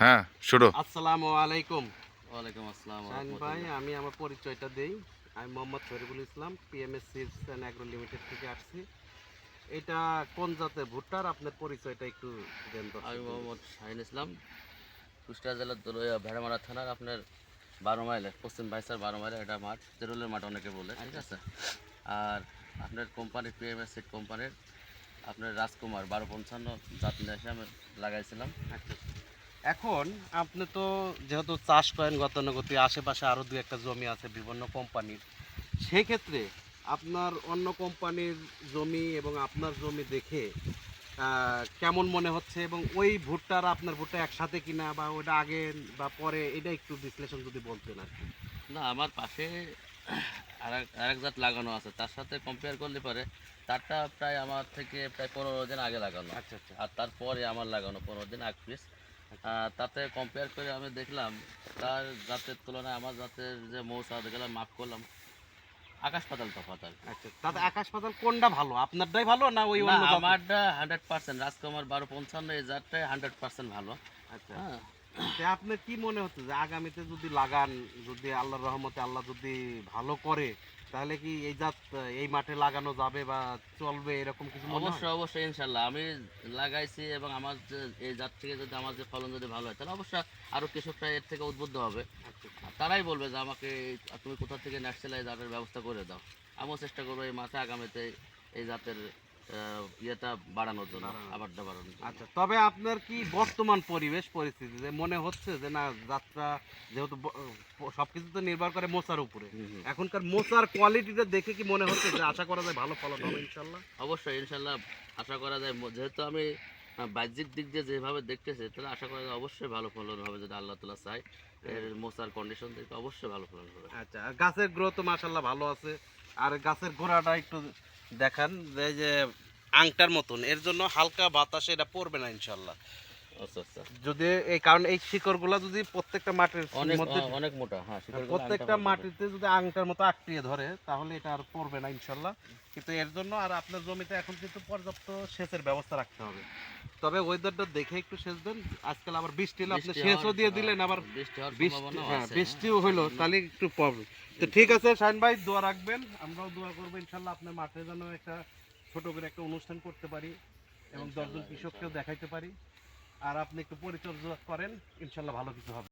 হ্যাঁ, শুরু। আসসালামু আলাইকুম। ওয়ালাইকুম আসসালাম শাহিন ভাই, রহমতুল্লাহ। আমি আমার পরিচয়টা দেই। আমি Mohammad Shariful Islam, PMS seeds and agro limited থেকে আসছি। এটা কোন জাতের ভুট্টার, আপনার পরিচয়টা একটু দেন আমি দর্শকদের। মোহাম্মদ শাহিন ইসলাম, কুষ্টিয়া জেলার দলুইয়া ভেড়ামারা থানার আপনার 12 মাইলের পশ্চিম বাইসার 12 মাইলের এটা মাঠ, তেরুলের মাঠ অনেকে বলে, ঠিক আছে। আর আপনার কোম্পানির পিএমএস সিড কোম্পানির আপনার রাজকুমার 1255 জাত নিয়ে এসে আমি লাগাইছিলাম। আচ্ছা, এখন আপনি তো যেহেতু চাষ করেন গতানুগতিক, আশেপাশে আরও দু একটা জমি আছে বিভিন্ন কোম্পানির, সেক্ষেত্রে আপনার অন্য কোম্পানির জমি এবং আপনার জমি দেখে কেমন মনে হচ্ছে, এবং ওই ভুট্টা আর আপনার ভুট্টা একসাথে কিনা, বা ওটা আগে বা পরে, এটা একটু বিশ্লেষণ যদি বলতেন আর কি। না, আমার পাশে আরেক জাত লাগানো আছে, তার সাথে কম্পেয়ার করলে পরে তারটা প্রায় আমার থেকে প্রায় 15 দিন আগে লাগানো। আচ্ছা আচ্ছা। আর তারপরে আমার লাগানো 15 দিন আগ পিস। তাতে কম্পেয়ার করে আমি দেখলাম তার জাতের তুলনায় আমার জাতের যে মৌসা দেখলাম, মাপ করলাম, আকাশ পাতাল তফাৎ আর কি। আচ্ছা, তাতে আকাশ পাতাল কোনটা ভালো, আপনারটাই ভালো না ওই না, অন্য জাতের? আমারটা 100% রাজকুমার 1255 এই জাতটাই 100% ভালো। আচ্ছা, হ্যাঁ, তে আপনার কি মনে হচ্ছে যে আগামীতে যদি লাগান, যদি আল্লাহর রহমতে আল্লাহ যদি ভালো করে, তাহলে কি এই জাত এই মাঠে লাগানো যাবে বা চলবে, এরকম কিছু মনে হয়? অবশ্যই অবশ্যই ইনশাল্লাহ আমি লাগাইছি, এবং আমার যে এই জাত থেকে যদি আমার যে ফলন যদি ভালো হয়, তাহলে অবশ্যই আরও কৃষকরা এর থেকে উদ্বুদ্ধ হবে। আচ্ছা আর তারাই বলবে যে আমাকে তুমি কোথা থেকে ন্যাশনাল এই জাতের ব্যবস্থা করে দাও। আমিও চেষ্টা করবো এই মাঠে আগামীতে এই জাতের ইয়েটা বাড়ানোর জন্য, বাড়ানোর। আবারটা বাড়ানোর জন্য। আচ্ছা, তবে আপনার কি বর্তমান পরিবেশ পরিস্থিতিতে মনে হচ্ছে যে না, যাত্রা যেহেতু সবকিছু তো নির্ভর করে মোচার উপরে, হুম হুম। এখনকার মোচার কোয়ালিটিটা দেখে কি মনে হচ্ছে যে আশা করা যায় ভালো ফলন হবে ইনশাল্লাহ? অবশ্যই ইনশাল্লাহ আশা করা যায়, যেহেতু আমি বাহ্যিক দিক দিয়ে যেভাবে দেখতেছি, তাহলে আশা করা যায় অবশ্যই ভালো ফলন হবে যদি আল্লাহ তাআলা চায়। এর মোসার কন্ডিশন দেখে অবশ্যই ভালো ফলন হবে। আচ্ছা, আর গাছের গ্রোথ তো মাশাল্লাহ ভালো আছে। আর গাছের গোড়াটা একটু দেখান, এই যে আংটার মতন, এর জন্য হালকা বাতাসে এটা পড়বে না ইনশাল্লাহ। আচ্ছা আচ্ছা। যদি এই কারণ এই শিকড়গুলো যদি প্রত্যেকটা মাটির অনেক মধ্যে, অনেক মোটা, হ্যাঁ শিকড়গুলো আংটা প্রত্যেকটা হয়ে যাবে। মাটিতে যদি আংটার মতো আঁকড়িয়ে ধরে, তাহলে এটা আর পড়বে না ইনশাল্লাহ। কিন্তু এর জন্য আর আপনার জমিতে এখন কিন্তু পর্যাপ্ত সেচের ব্যবস্থা রাখতে হবে। তবে ওয়েদারটা দেখে একটু সেচ দেন। আজকাল আবার বৃষ্টি হলে আপনি বৃষ্টি সেচও হওয়ার দিয়ে দিলেন, আবার বৃষ্টি হওয়ার বৃষ্টি, সম্ভাবনাও হ্যাঁ আছে, বৃষ্টিও হইলো, হ্যাঁ। তাহলে একটু প্রবলেম। তো ঠিক আছে শাহিন ভাই, দোয়া রাখবেন, আমরাও দোয়া করবো ইনশাল্লাহ আপনার মাঠে যেন একটা ছোট করে একটা অনুষ্ঠান করতে পারি এবং 10 জন ইনশাল্লাহ কৃষককেও ইনশাল্লাহ। দেখাইতে পারি। আর আপনি একটু পরিচর্যা করেন, ইনশাল্লাহ ভালো কিছু হবে।